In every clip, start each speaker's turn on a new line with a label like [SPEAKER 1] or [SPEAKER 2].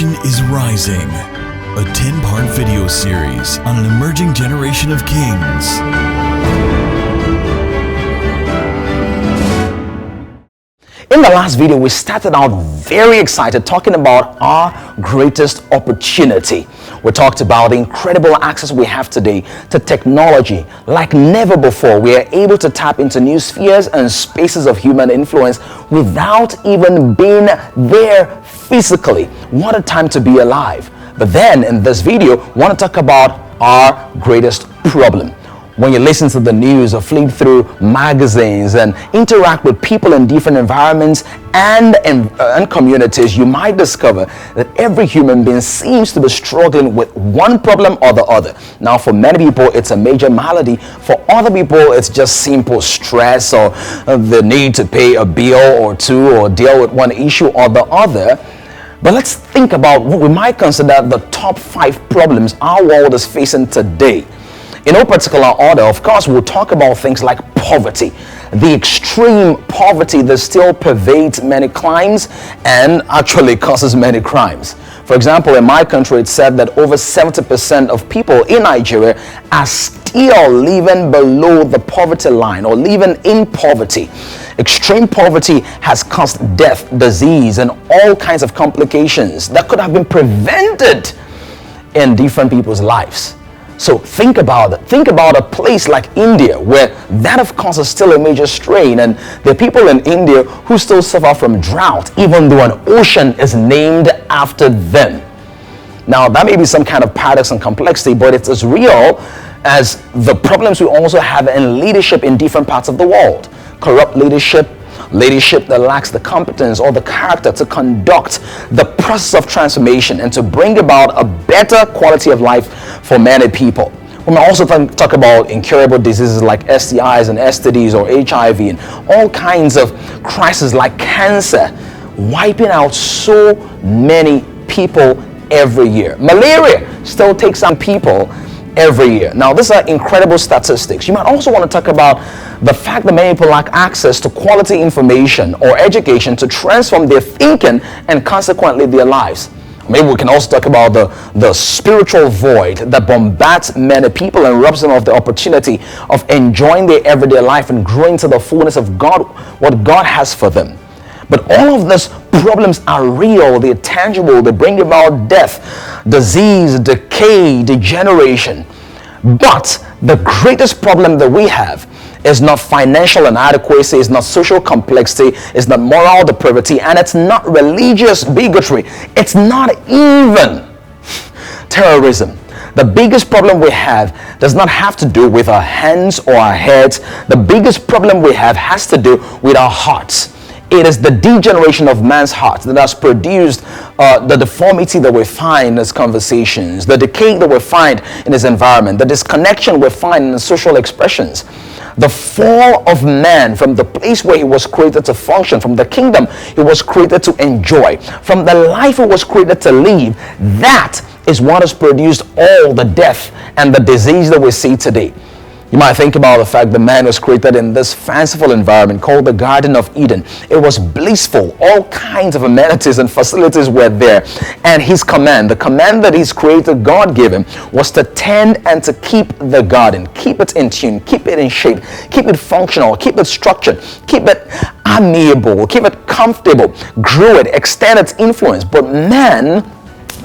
[SPEAKER 1] generation is rising. A 10-part video series on an emerging generation of kings.
[SPEAKER 2] In the last video, we started out very excited talking about our greatest opportunity. We talked about the incredible access we have today to technology. Like never before, we are able to tap into new spheres and spaces of human influence without even being there physically. What a time to be alive. But then in this video, I want to talk about our greatest problem. When you listen to the news or flip through magazines and interact with people in different environments and communities, you might discover that every human being seems to be struggling with one problem or the other. Now, for many people, it's a major malady. For other people, it's just simple stress or the need to pay a bill or two or deal with one issue or the other. But let's think about what we might consider the top 5 problems our world is facing today. In no particular order, of course, we'll talk about things like poverty, the extreme poverty that still pervades many climes and actually causes many crimes. For example, in my country, it's said that over 70% of people in Nigeria are still living below the poverty line or living in poverty. Extreme poverty has caused death, disease, and all kinds of complications that could have been prevented in different people's lives. So think about it. Think about a place like India, where that of course is still a major strain, and there are people in India who still suffer from drought even though an ocean is named after them. Now that may be some kind of paradox and complexity, but it's as real as the problems we also have in leadership in different parts of the world. Corrupt leadership that lacks the competence or the character to conduct the process of transformation and to bring about a better quality of life for many people. We may also talk about incurable diseases like STIs and STDs or HIV and all kinds of crises like cancer, wiping out so many people every year. Malaria still takes on people every year. Now, these are incredible statistics. You might also want to talk about the fact that many people lack access to quality information or education to transform their thinking and consequently their lives. Maybe we can also talk about the spiritual void that bombards many people and robs them of the opportunity of enjoying their everyday life and growing to the fullness of God, what God has for them. But all of these problems are real, they're tangible, they bring about death, disease, decay, degeneration. But the greatest problem that we have is not financial inadequacy, it's not social complexity, it's not moral depravity, and it's not religious bigotry. It's not even terrorism. The biggest problem we have does not have to do with our hands or our heads. The biggest problem we have has to do with our hearts. It is the degeneration of man's heart that has produced the deformity that we find in his conversations, the decay that we find in his environment, the disconnection we find in his social expressions. The fall of man from the place where he was created to function, from the kingdom he was created to enjoy, from the life he was created to live, that is what has produced all the death and the disease that we see today. You might think about the fact that man was created in this fanciful environment called the Garden of Eden. It was blissful. All kinds of amenities and facilities were there. And his command, the command that his creator God gave him, was to tend and to keep the garden, keep it in tune, keep it in shape, keep it functional, keep it structured, keep it amiable, keep it comfortable, grow it, extend its influence. But man,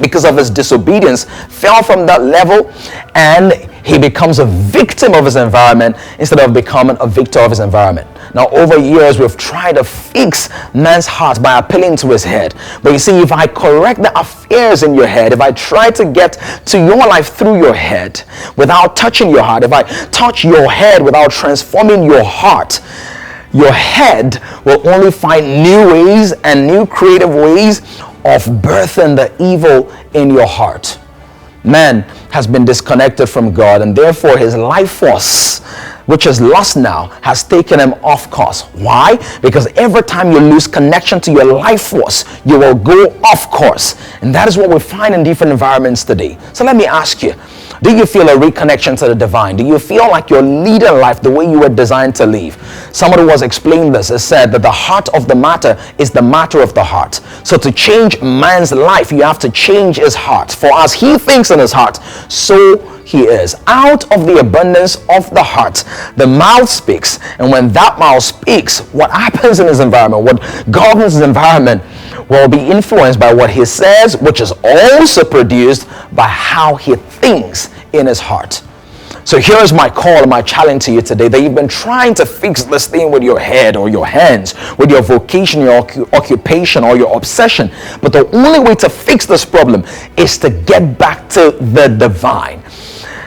[SPEAKER 2] because of his disobedience, fell from that level and he becomes a victim of his environment instead of becoming a victor of his environment. Now, over years, we've tried to fix man's heart by appealing to his head. But you see, if I correct the affairs in your head, if I try to get to your life through your head without touching your heart, if I touch your head without transforming your heart, your head will only find new ways and new creative ways of birthing the evil in your heart. Man has been disconnected from God, and therefore his life force, which is lost now, has taken him off course. Why? Because every time you lose connection to your life force, you will go off course. And that is what we find in different environments today. So let me ask you, Do you feel a reconnection to the divine? Do you feel like you're leading life the way you were designed to live? Somebody was explaining this. It said that the heart of the matter is the matter of the heart. So to change man's life, you have to change his heart. For as he thinks in his heart, so he is. Out of the abundance of the heart, the mouth speaks. And when that mouth speaks, what happens in his environment, what governs his environment, will be influenced by what he says, which is also produced by how he thinks in his heart. So here's my call and my challenge to you today, that you've been trying to fix this thing with your head or your hands, with your vocation, your occupation, or your obsession. But the only way to fix this problem is to get back to the divine.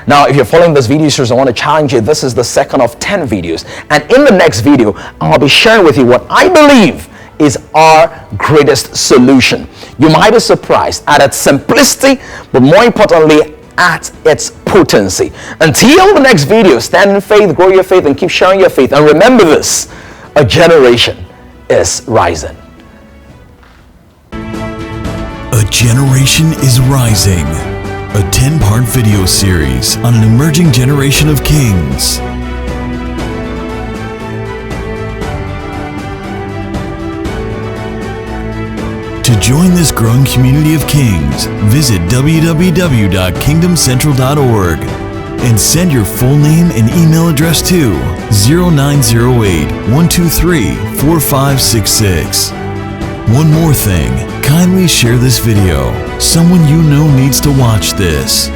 [SPEAKER 2] Now, if you're following this video series, I want to challenge you. This is the second of 10 videos. And in the next video, I'll be sharing with you what I believe is our greatest solution. You might be surprised at its simplicity, but more importantly, at its potency. Until the next video, stand in faith, grow your faith, and keep sharing your faith. And remember this, a generation is rising.
[SPEAKER 1] A generation is rising. A 10-part video series on an emerging generation of kings. To join this growing community of kings, visit www.kingdomcentral.org and send your full name and email address to 0908-123-4566. One more thing, kindly share this video. Someone you know needs to watch this.